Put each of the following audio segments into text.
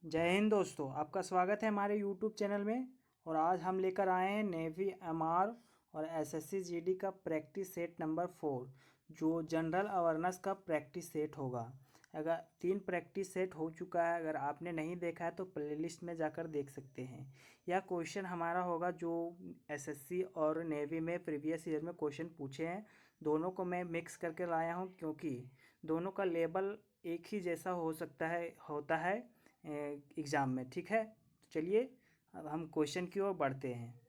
जय हिंद दोस्तों, आपका स्वागत है हमारे यूट्यूब चैनल में। और आज हम लेकर आए हैं नेवी एमआर और एसएससी जीडी का प्रैक्टिस सेट नंबर 4, जो जनरल अवेयरनेस का प्रैक्टिस सेट होगा। अगर 3 प्रैक्टिस सेट हो चुका है, अगर आपने नहीं देखा है तो प्लेलिस्ट में जाकर देख सकते हैं। यह क्वेश्चन हमारा होगा जो एसएससी और नेवी में प्रीवियस ईयर में क्वेश्चन पूछे हैं। दोनों को मैं मिक्स करके लाया हूँ क्योंकि दोनों का लेवल एक ही जैसा होता है एग्ज़ाम में। ठीक है, तो चलिए अब हम क्वेश्चन की ओर बढ़ते हैं।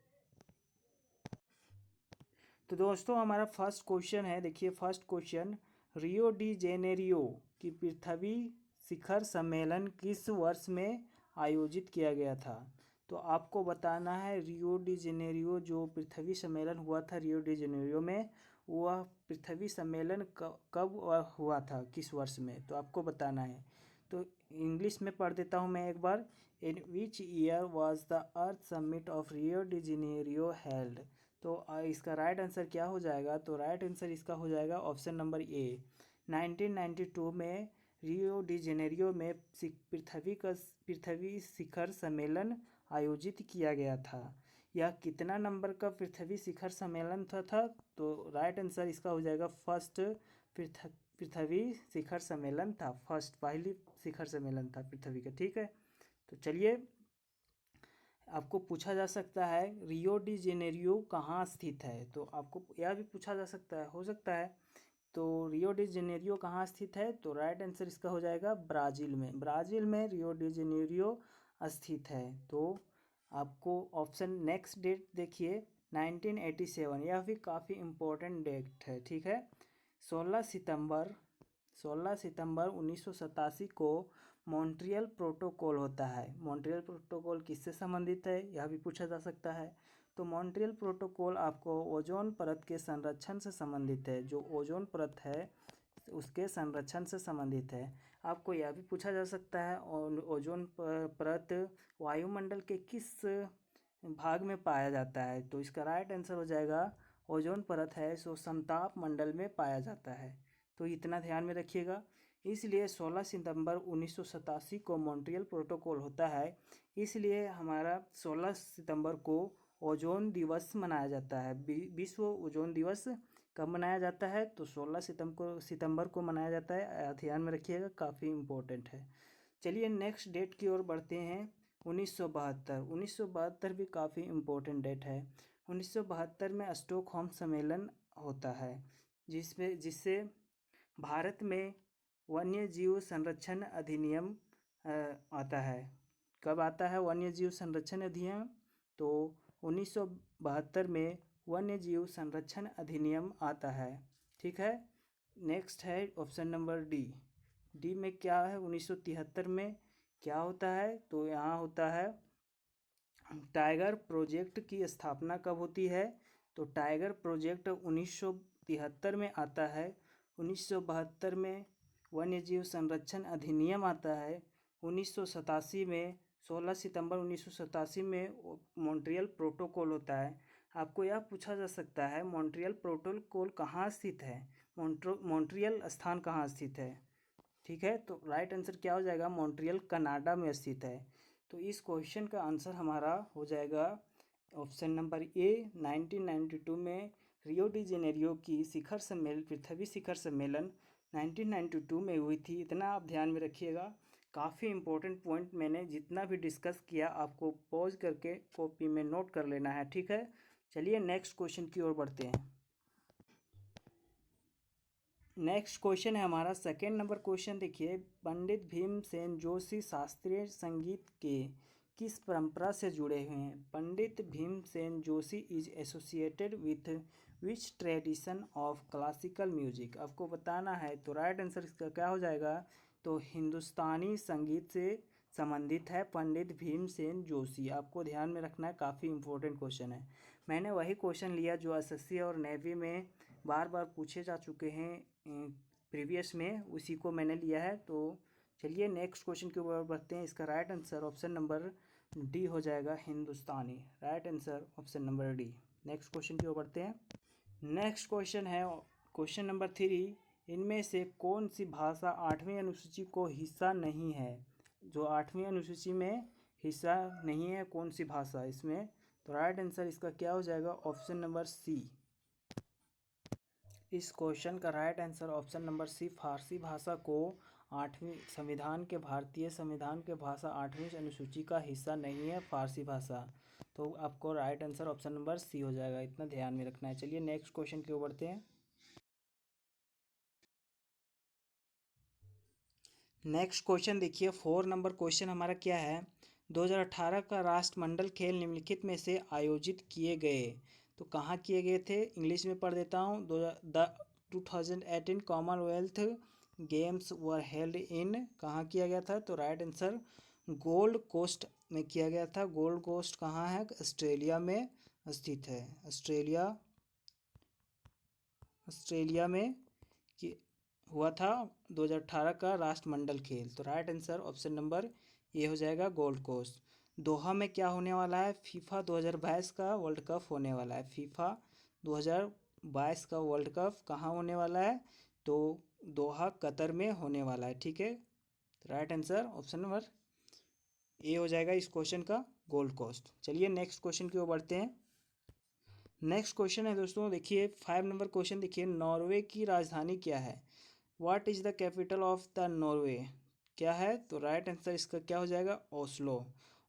तो दोस्तों हमारा फर्स्ट क्वेश्चन है, देखिए फर्स्ट क्वेश्चन, रियो डी जेनेरियो की पृथ्वी शिखर सम्मेलन किस वर्ष में आयोजित किया गया था। तो आपको बताना है रियो डी जेनेरियो जो पृथ्वी सम्मेलन हुआ था रियो डी जेनेरियो में, वह पृथ्वी सम्मेलन कब हुआ था, किस वर्ष में, तो आपको बताना है। तो इंग्लिश में पढ़ देता हूँ मैं एक बार। In which year was the Earth Summit of Rio de Janeiro held. तो इसका राइट आंसर क्या हो जाएगा, तो राइट आंसर इसका हो जाएगा ऑप्शन नंबर ए। 1992 में रियो डी जेनेरियो में पृथ्वी शिखर सम्मेलन आयोजित किया गया था। यह कितना नंबर का पृथ्वी शिखर सम्मेलन था तो राइट आंसर इसका हो जाएगा फर्स्ट। पृथ्वी शिखर सम्मेलन था, फर्स्ट पहली शिखर सम्मेलन था पृथ्वी का। ठीक है, तो चलिए आपको पूछा जा सकता है रियो डी जेनेरियो कहाँ स्थित है, तो आपको यह भी पूछा जा सकता है, हो सकता है। तो रियो डी जेनेरियो कहाँ स्थित है, तो राइट आंसर इसका हो जाएगा ब्राज़ील में। ब्राज़ील में रियो डी जेनेरियो स्थित है। तो आपको ऑप्शन नेक्स्ट डेट देखिए 1987, यह भी काफ़ी इम्पोर्टेंट डेट है। ठीक है, 16 सितंबर 1987 को मॉन्ट्रियल प्रोटोकॉल होता है। मॉन्ट्रियल प्रोटोकॉल किससे संबंधित है, यह भी पूछा जा सकता है। तो मॉन्ट्रियल प्रोटोकॉल आपको ओजोन परत के संरक्षण से संबंधित है। जो ओजोन परत है उसके संरक्षण से संबंधित है। आपको यह भी पूछा जा सकता है ओजोन परत वायुमंडल के किस भाग में पाया जाता है, तो इसका राइट आंसर हो जाएगा ओजोन परत है सो समताप मंडल में पाया जाता है। तो इतना ध्यान में रखिएगा। इसलिए 16 सितंबर 1987 को मॉन्ट्रियल प्रोटोकॉल होता है। इसलिए हमारा 16 सितंबर को ओजोन दिवस मनाया जाता है। विश्व ओजोन दिवस कब मनाया जाता है, तो 16 सितंबर को मनाया जाता है। ध्यान में रखिएगा, काफ़ी इम्पोर्टेंट है। चलिए नेक्स्ट डेट की ओर बढ़ते हैं। 1972 भी काफ़ी इम्पोर्टेंट डेट है। 1972 में स्टॉकहोम सम्मेलन होता है जिससे भारत में वन्य जीव संरक्षण अधिनियम आता है। कब आता है वन्य जीव संरक्षण अधिनियम, तो 1972 में वन्य जीव संरक्षण अधिनियम आता है। ठीक है, नेक्स्ट है ऑप्शन नंबर डी। डी में क्या है, 1973 में क्या होता है, तो यहाँ होता है टाइगर प्रोजेक्ट की स्थापना कब होती है, तो टाइगर प्रोजेक्ट 1973 में आता है। 1972 में वन्यजीव संरक्षण अधिनियम आता है। 1987 में 16 सितंबर 1987 में मॉन्ट्रियल प्रोटोकॉल होता है। आपको यह पूछा जा सकता है मॉन्ट्रियल प्रोटोकॉल कहाँ स्थित है, मॉन्ट्रियल स्थान कहाँ स्थित है। ठीक है, तो राइट आंसर क्या हो जाएगा, मॉन्ट्रियल कनाडा में स्थित है। तो इस क्वेश्चन का आंसर हमारा हो जाएगा ऑप्शन नंबर ए। 1992 में रियो डी जेनेरियो की पृथ्वी शिखर सम्मेलन 1992 में हुई थी। इतना आप ध्यान में रखिएगा। काफ़ी इंपॉर्टेंट पॉइंट मैंने जितना भी डिस्कस किया आपको पॉज करके कॉपी में नोट कर लेना है। ठीक है, चलिए नेक्स्ट क्वेश्चन की ओर बढ़ते हैं। नेक्स्ट क्वेश्चन है हमारा सेकेंड नंबर क्वेश्चन। देखिए, पंडित भीमसेन जोशी शास्त्रीय संगीत के किस परंपरा से जुड़े हुए हैं। Pandit Bhimsen Joshi is associated with which tradition of classical music. आपको बताना है, तो राइट आंसर इसका क्या हो जाएगा, तो हिंदुस्तानी संगीत से संबंधित है पंडित भीमसेन जोशी। आपको ध्यान में रखना है, काफ़ी इंपॉर्टेंट क्वेश्चन है। मैंने वही क्वेश्चन लिया जो एसएससी और नेवी में बार बार पूछे जा चुके हैं प्रीवियस में, उसी को मैंने लिया है। तो चलिए नेक्स्ट क्वेश्चन की ओर बढ़ते हैं। इसका right answer option number D हो जाएगा, Hindustani. Right answer option number D. Next question की ओर बढ़ते हैं। नेक्स्ट क्वेश्चन है क्वेश्चन नंबर 3। इनमें से कौन सी भाषा 8वीं अनुसूची को हिस्सा नहीं है। जो 8वीं अनुसूची में हिस्सा नहीं है कौन सी भाषा इसमें, तो राइट आंसर इसका क्या हो जाएगा, ऑप्शन नंबर सी। इस क्वेश्चन का right answer option number C, Farsi भाषा को भारतीय संविधान के भाषा 8वीं अनुसूची का हिस्सा नहीं है फारसी भाषा। तो आपको right answer option number C हो जाएगा, इतना ध्यान में रखना है। चलिए नेक्स्ट क्वेश्चन की ओर बढ़ते हैं। नेक्स्ट क्वेश्चन देखिए, 4 नंबर क्वेश्चन हमारा क्या है, 2018 का राष्ट्रमंडल खेल निम्नलिखित में से आयोजित किए गए, तो कहाँ किए गए थे, इंग्लिश में पढ़ देता हूँ। 2018 Commonwealth games were held in, कहाँ किया गया था, तो राइट आंसर गोल्ड कोस्ट में किया गया था। गोल्ड कोस्ट कहाँ है, ऑस्ट्रेलिया में स्थित है। ऑस्ट्रेलिया में हुआ था 2018 का राष्ट्रमंडल खेल, तो राइट आंसर ऑप्शन नंबर ए हो जाएगा, गोल्ड कोस्ट। दोहा में क्या होने वाला है, फीफा 2022 का वर्ल्ड कप होने वाला है। फीफा 2022 का वर्ल्ड कप कहाँ होने वाला है, तो दोहा कतर में होने वाला है, ठीक है। राइट आंसर ऑप्शन नंबर ए हो जाएगा इस क्वेश्चन का, गोल्ड कोस्ट। चलिए नेक्स्ट क्वेश्चन की ओर बढ़ते हैं। नेक्स्ट क्वेश्चन है दोस्तों, देखिए 5 नंबर क्वेश्चन देखिए, नॉर्वे की राजधानी क्या है, what is the capital of the Norway, क्या है, तो राइट आंसर इसका क्या हो जाएगा, ओस्लो।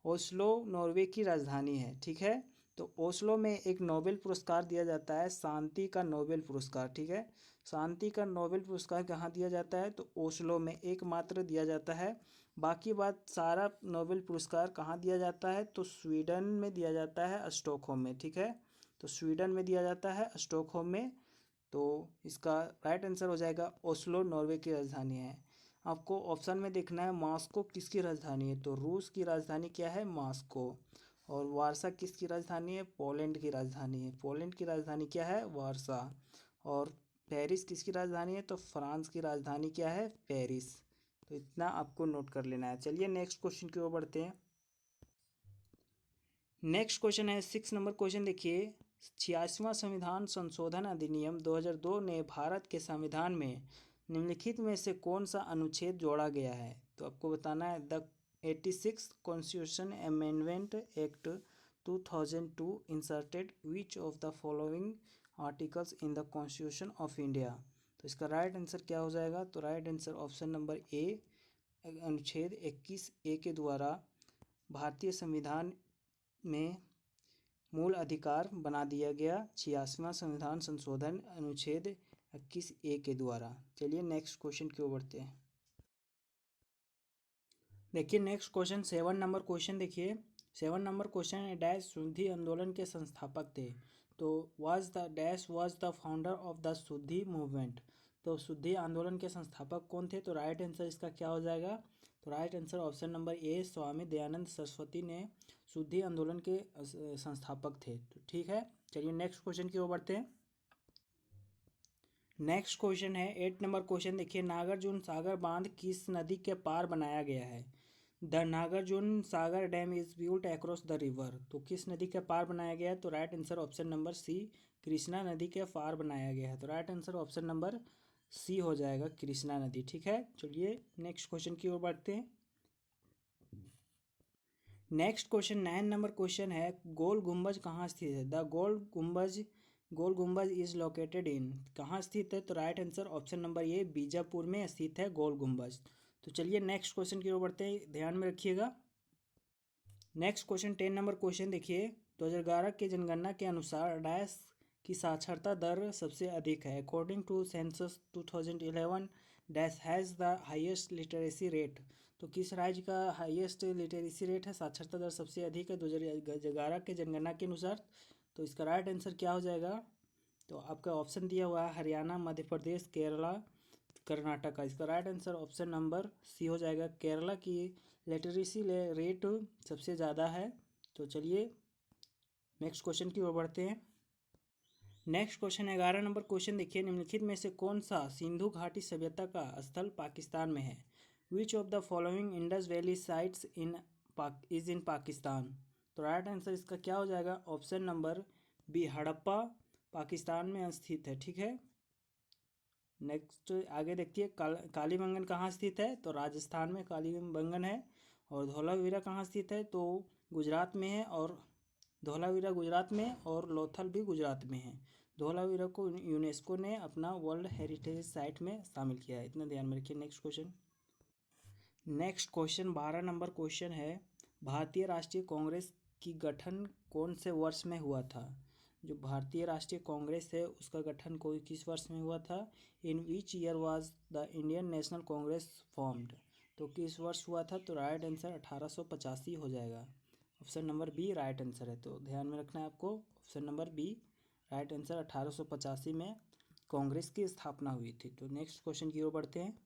ओस्लो नॉर्वे की राजधानी है, ठीक है। तो ओस्लो में एक नोबेल पुरस्कार दिया जाता है, शांति का नोबेल पुरस्कार, ठीक है। शांति का नोबेल पुरस्कार कहाँ दिया जाता है, तो ओस्लो में एकमात्र दिया जाता है। बाकी बात सारा नोबेल पुरस्कार कहाँ दिया जाता है, तो स्वीडन में दिया जाता है, स्टॉकहोम में, ठीक है। तो स्वीडन में दिया जाता है, स्टॉकहोम में। तो इसका राइट आंसर हो जाएगा ओस्लो नॉर्वे की राजधानी है। आपको ऑप्शन में देखना है मॉस्को किसकी राजधानी है, तो रूस की राजधानी क्या है, मॉस्को। और वारसा किसकी राजधानी है, पोलैंड की राजधानी है। पोलैंड की राजधानी क्या है, वारसा। और पेरिस किसकी राजधानी है, तो फ्रांस की राजधानी क्या है, पेरिस। तो इतना आपको नोट कर लेना है। चलिए नेक्स्ट क्वेश्चन की ओर बढ़ते हैं। नेक्स्ट क्वेश्चन है 6 नंबर क्वेश्चन देखिए, 86वां संविधान संशोधन अधिनियम 2002 ने भारत के संविधान में निम्नलिखित में से कौन सा अनुच्छेद जोड़ा गया है, तो आपको बताना है। The 86 constitution amendment act 2002 inserted which of the following articles in the constitution of India, तो इसका राइट आंसर क्या हो जाएगा, तो राइट आंसर ऑप्शन नंबर ए, अनुच्छेद 21A के द्वारा भारतीय संविधान में मूल अधिकार बना दिया गया, 86वां संविधान संशोधन अनुच्छेद 21A के द्वारा। चलिए नेक्स्ट क्वेश्चन की ओर बढ़ते हैं। देखिए नेक्स्ट क्वेश्चन 7 नंबर क्वेश्चन देखिए, 7 नंबर क्वेश्चन है, डैश शुद्धि आंदोलन के संस्थापक थे, तो was the founder of the शुद्धि मूवमेंट, तो शुद्धि आंदोलन के संस्थापक कौन थे, तो राइट आंसर इसका क्या हो जाएगा, तो right answer option number A, Swami Dayanand Saraswati ने शुद्धि आंदोलन के संस्थापक थे, तो ठीक है। चलिए नेक्स्ट क्वेश्चन की ओर बढ़ते हैं। नेक्स्ट क्वेश्चन है 8 नंबर क्वेश्चन देखिए, नागार्जुन सागर बांध किस नदी के पार बनाया गया है, the Nagarjuna Sagar dam is built across the river, तो किस नदी के पार बनाया गया है, तो right answer option number C, Krishna नदी के पार बनाया गया है, तो right answer option number C हो जाएगा, कृष्णा नदी, ठीक है। चलिए नेक्स्ट क्वेश्चन की ओर बढ़ते हैं। नेक्स्ट क्वेश्चन 9 नंबर क्वेश्चन है, गोल गुंबज कहाँ स्थित है, द गोल गुंबज इज लोकेटेड इन, कहाँ स्थित है, तो राइट आंसर ऑप्शन नंबर ए, बीजापुर में स्थित है गोल गुंबज। तो चलिए नेक्स्ट क्वेश्चन की ओर बढ़ते हैं, ध्यान में रखिएगा। नेक्स्ट क्वेश्चन 10 नंबर क्वेश्चन देखिए, 2011 की जनगणना के अनुसार डैश की साक्षरता दर सबसे अधिक है, according to census 2011 dash has the highest literacy rate, तो किस राज्य का हाईएस्ट लिटरेसी रेट है, साक्षरता दर सबसे अधिक है 2011 के जनगणना के अनुसार, तो इसका राइट आंसर क्या हो जाएगा, तो आपका ऑप्शन दिया हुआ है हरियाणा, मध्य प्रदेश, केरला, कर्नाटका, इसका right answer option number C हो जाएगा, केरला की लिटरेसी रेट सबसे ज़्यादा है। तो चलिए नेक्स्ट क्वेश्चन की ओर बढ़ते हैं। नेक्स्ट क्वेश्चन 11 नंबर क्वेश्चन देखिए, निम्नलिखित में से कौन सा सिंधु घाटी सभ्यता का स्थल पाकिस्तान में है, which of the following Indus valley sites in Pakistan, तो राइट आंसर इसका क्या हो जाएगा, option number B, Harappa Pakistan में स्थित है, ठीक है। नेक्स्ट आगे देखिए, कालीबंगन कहाँ स्थित है, तो राजस्थान में कालीबंगन है, और धौलावीरा कहाँ स्थित है, तो गुजरात में है, और धौलावीरा गुजरात में और लोथल भी गुजरात में है। धौलावीरा को यूनेस्को ने अपना वर्ल्ड हेरिटेज साइट में शामिल किया है, इतना ध्यान में रखिए। नेक्स्ट क्वेश्चन 12 नंबर क्वेश्चन है, भारतीय राष्ट्रीय कांग्रेस की गठन कौन से वर्ष में हुआ था। जो भारतीय राष्ट्रीय कांग्रेस है उसका गठन कोई किस वर्ष में हुआ था। In which year was the Indian National Congress formed, तो किस वर्ष हुआ था, तो राइट आंसर 1885 हो जाएगा। Option number B right answer है, तो ध्यान में रखना है आपको, option number B right answer 1885 में कांग्रेस की स्थापना हुई थी। तो नेक्स्ट क्वेश्चन की ओर बढ़ते हैं।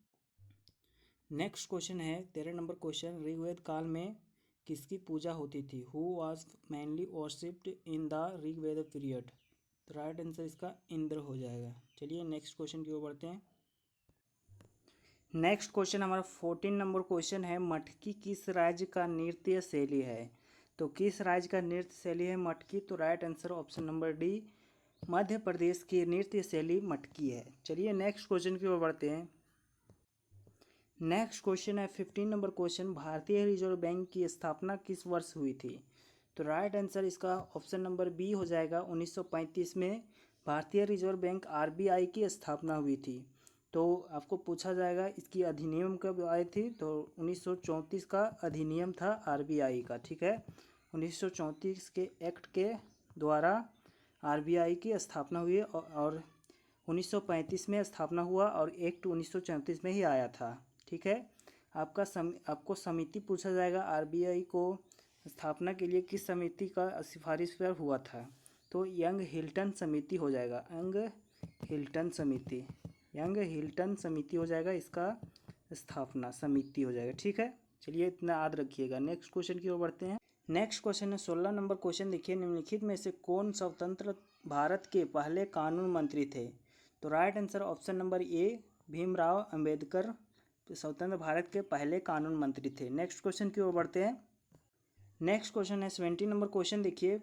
नेक्स्ट क्वेश्चन है 13 नंबर क्वेश्चन, ऋग्वेद काल में किसकी पूजा होती थी। Who was mainly worshipped in the Rigveda period, तो राइट आंसर इसका इंद्र हो जाएगा। चलिए नेक्स्ट क्वेश्चन की ओर बढ़ते हैं। नेक्स्ट क्वेश्चन हमारा 14 नंबर क्वेश्चन है, मटकी किस राज्य का नृत्य शैली है। तो किस राज्य का नृत्य शैली है मटकी, तो right answer option number D Madhya Pradesh की नृत्य शैली मटकी है। चलिए नेक्स्ट क्वेश्चन की ओर बढ़ते हैं। नेक्स्ट क्वेश्चन है 15 नंबर क्वेश्चन, भारतीय रिजर्व बैंक की स्थापना किस वर्ष हुई थी। तो राइट आंसर इसका ऑप्शन नंबर बी हो जाएगा, 1935 में भारतीय रिजर्व बैंक आरबीआई की स्थापना हुई थी। तो आपको पूछा जाएगा इसकी अधिनियम कब आई थी, तो 1934 का अधिनियम था आरबीआई का, ठीक है। 1934 के एक्ट के द्वारा आरबीआई की स्थापना हुई और 1935 में स्थापना हुआ और एक्ट 1934 में ही आया था, ठीक है। आपको समिति पूछा जाएगा आरबीआई को स्थापना के लिए किस समिति का सिफारिश पर हुआ था, तो यंग हिल्टन समिति हो जाएगा। यंग हिल्टन समिति हो जाएगा, इसका स्थापना समिति हो जाएगा, ठीक है। चलिए इतना याद रखिएगा। नेक्स्ट क्वेश्चन की ओर बढ़ते हैं। नेक्स्ट क्वेश्चन है 16 नंबर क्वेश्चन, देखिए, निम्नलिखित में से कौन स्वतंत्र भारत के पहले कानून मंत्री थे। तो राइट आंसर ऑप्शन नंबर ए भीमराव अंबेडकर स्वतंत्र भारत के पहले कानून मंत्री थे। नेक्स्ट क्वेश्चन की ओर बढ़ते हैं। नेक्स्ट क्वेश्चन है 17 नंबर क्वेश्चन, देखिए,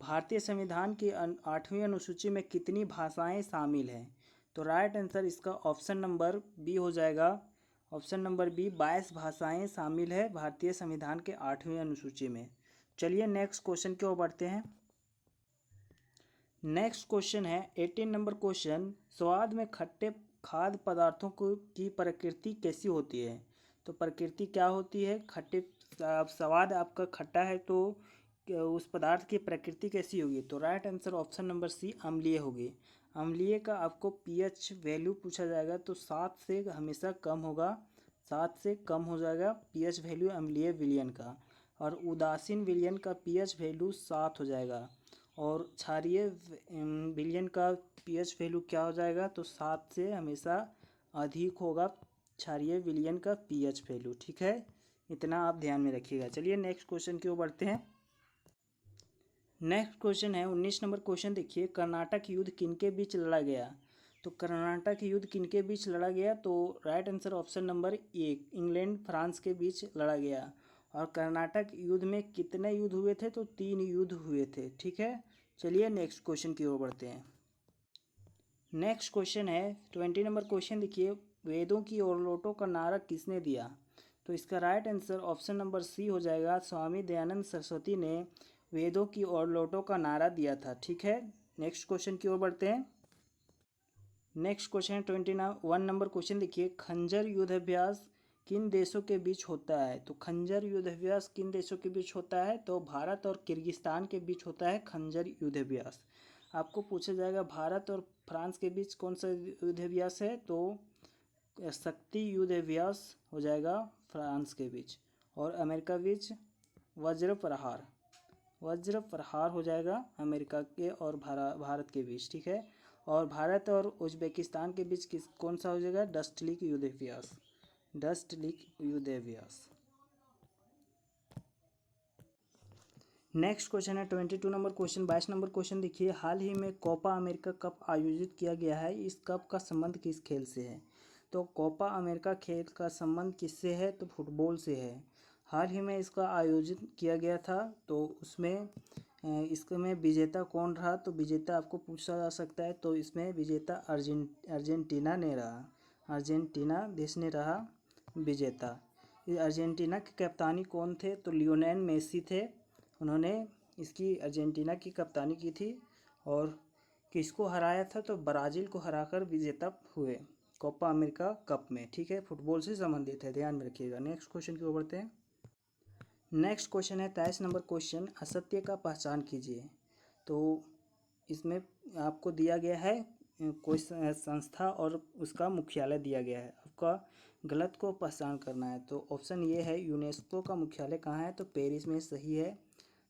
भारतीय संविधान की 8वीं अनुसूची में कितनी भाषाएं शामिल हैं। तो राइट आंसर इसका ऑप्शन नंबर बी हो जाएगा। ऑप्शन नंबर बी 22 भाषाएं शामिल है भारतीय संविधान के 8वीं अनुसूची में। चलिए नेक्स्ट क्वेश्चन की ओर बढ़ते हैं। नेक्स्ट क्वेश्चन है 18 नंबर क्वेश्चन, स्वाद में खट्टे खाद्य पदार्थों की प्रकृति कैसी होती है। तो प्रकृति क्या होती है, खट्टे स्वाद आपका खट्टा है तो उस पदार्थ की प्रकृति कैसी होगी। तो right answer option number C अम्लीय होगी। अम्लीय का आपको पीएच वैल्यू पूछा जाएगा तो 7 से हमेशा कम होगा, 7 से कम हो जाएगा पीएच वैल्यू अम्लीय विलयन का, और उदासीन विलयन का पीएच वैल्यू 7 हो जाएगा, और क्षारीय विलयन का पीएच वैल्यू क्या हो जाएगा, तो 7 से हमेशा अधिक होगा क्षारीय विलयन का पीएच वैल्यू, ठीक है। इतना आप ध्यान में रखिएगा। चलिए नेक्स्ट क्वेश्चन की ओर बढ़ते हैं। नेक्स्ट क्वेश्चन है 19 नंबर क्वेश्चन, देखिए, कर्नाटक युद्ध किनके बीच लड़ा गया। तो कर्नाटक युद्ध किनके बीच लड़ा गया, तो राइट आंसर ऑप्शन नंबर ए इंग्लैंड फ्रांस के बीच लड़ा गया। और कर्नाटक युद्ध में कितने युद्ध हुए थे, तो 3 युद्ध हुए थे, ठीक है। चलिए नेक्स्ट क्वेश्चन की ओर बढ़ते हैं। नेक्स्ट क्वेश्चन है 20 नंबर क्वेश्चन, देखिए, वेदों की ओरलोटों का नारा किसने दिया। तो इसका right answer option number C हो जाएगा, स्वामी दयानंद सरस्वती ने वेदों की ओरलोटों का नारा दिया था, ठीक है। नेक्स्ट क्वेश्चन की ओर बढ़ते हैं। नेक्स्ट क्वेश्चन 21 नंबर क्वेश्चन, देखिए, खंजर युद्ध अभ्यास किन देशों के बीच होता है। तो खंजर युद्ध अभ्यास किन देशों के बीच होता है, तो भारत और किर्गिस्तान के बीच होता है खंजर युद्ध अभ्यास। आपको पूछा जाएगा भारत और फ्रांस के बीच कौन सा युद्ध अभ्यास है, तो शक्ति युद्ध अभ्यास हो जाएगा फ्रांस के बीच, और अमेरिका बीच वज्र प्रहार हो जाएगा अमेरिका के और भारत के बीच, ठीक है। और भारत और उज्बेकिस्तान के बीच कौन सा हो जाएगा, डस्टलिक युद्ध अभ्यास। नेक्स्ट क्वेश्चन है 22 नंबर क्वेश्चन, 22 नंबर क्वेश्चन, देखिए, हाल ही में कोपा अमेरिका कप आयोजित किया गया है, इस कप का संबंध किस खेल से है। तो कोपा अमेरिका खेल का संबंध किससे है, तो फुटबॉल से है। हाल ही में इसका आयोजित किया गया था, तो उसमें इसमें विजेता कौन रहा, तो विजेता आपको पूछा जा सकता है, तो इसमें विजेता अर्जेंटीना देश ने रहा विजेता। अर्जेंटीना की कप्तानी कौन थे? तो लियोनेल मेसी थे। उन्होंने इसकी अर्जेंटीना की कप्तानी की थी। और किसको हराया था? तो ब्राज़ील को हराकर विजेता हुए कोपा अमेरिका कप में। ठीक है, फुटबॉल से संबंधित है, ध्यान में रखिएगा। नेक्स्ट क्वेश्चन की ओर बढ़ते हैं। नेक्स्ट क्वेश्चन है 23 नंबर क्वेश्चन, असत्य का पहचान कीजिए। तो इसमें आपको दिया गया है कोई संस्था और उसका मुख्यालय दिया गया है, आपका गलत को पहचान करना है। तो ऑप्शन ये है, यूनेस्को का मुख्यालय कहाँ है? तो पेरिस में, सही है।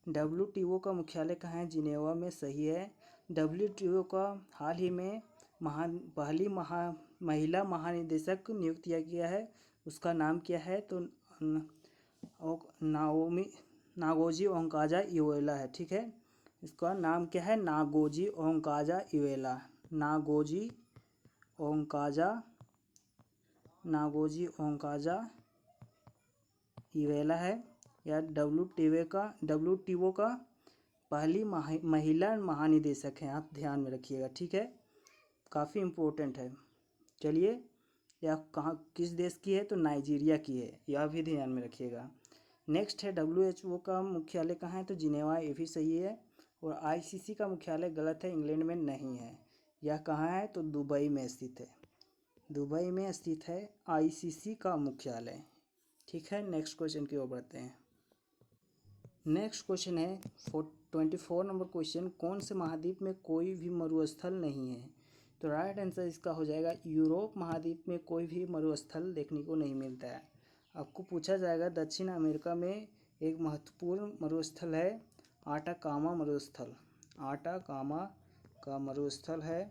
WTO का मुख्यालय कहाँ है? जिनेवा में, सही है। WTO का हाल ही में पहली महिला महानिदेशक नियुक्त किया गया है, उसका नाम क्या है? तो नागोजी ओंकाजा इवेला है। ठीक है, इसका नाम क्या है? नागोजी ओंकाजा इवेला। नागोजी ओंकाजा इवेला है, या WTO का पहली महिला महानिदेशक हैं, आप ध्यान में रखिएगा। ठीक है, काफ़ी इम्पोर्टेंट है। चलिए, यह कहाँ किस देश की है? तो नाइजीरिया की है, यह भी ध्यान में रखिएगा। नेक्स्ट है WHO का मुख्यालय कहाँ है? तो जिनेवा, ये भी सही है। और ICC का मुख्यालय गलत है, इंग्लैंड में नहीं है। यह कहाँ है? तो दुबई में स्थित है। दुबई में स्थित है ICC का मुख्यालय। ठीक है, नेक्स्ट क्वेश्चन की ओर बढ़ते हैं। नेक्स्ट क्वेश्चन है 24 नंबर क्वेश्चन, कौन से महाद्वीप में कोई भी मरुस्थल नहीं है? तो राइट आंसर इसका हो जाएगा यूरोप महाद्वीप में कोई भी मरुस्थल देखने को नहीं मिलता है। आपको पूछा जाएगा दक्षिण अमेरिका में एक महत्वपूर्ण मरुस्थल है आटाकामा मरुस्थल। आटाकामा का मरुस्थल है,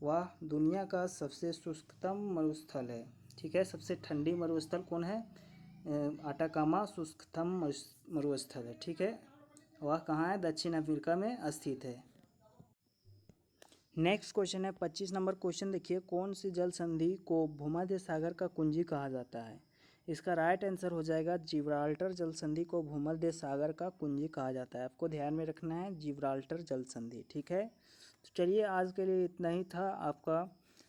वह दुनिया का सबसे शुष्कतम मरुस्थल है। ठीक है, सबसे ठंडी मरुस्थल कौन है? आटाकामा शुष्कतम मरुस्थल है। ठीक है, वह कहाँ है? दक्षिण अफ्रीका में स्थित है। नेक्स्ट क्वेश्चन है 25 नंबर क्वेश्चन, देखिए, कौन सी जल संधि को भूमध्य सागर का कुंजी कहा जाता है? इसका राइट आंसर हो जाएगा जिब्राल्टर जल संधि को भूमध्य सागर का कुंजी कहा जाता है। आपको ध्यान में रखना है जिब्राल्टर जल संधि। ठीक है, तो चलिए, आज के लिए इतना ही था। आपका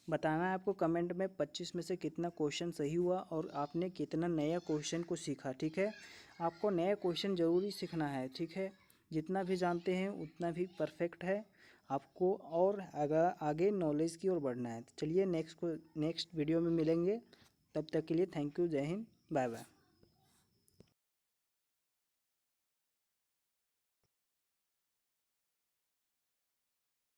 बताना है आपको कमेंट में 25 में से कितना क्वेश्चन सही हुआ और आपने कितना नया क्वेश्चन को सीखा। ठीक है, आपको नया क्वेश्चन ज़रूरी सीखना है। ठीक है, जितना भी जानते हैं उतना भी परफेक्ट है आपको, और आगे नॉलेज की ओर बढ़ना है। चलिए, नेक्स्ट वीडियो में मिलेंगे, तब तक के लिए थैंक यू, जय हिंद, बाय बाय।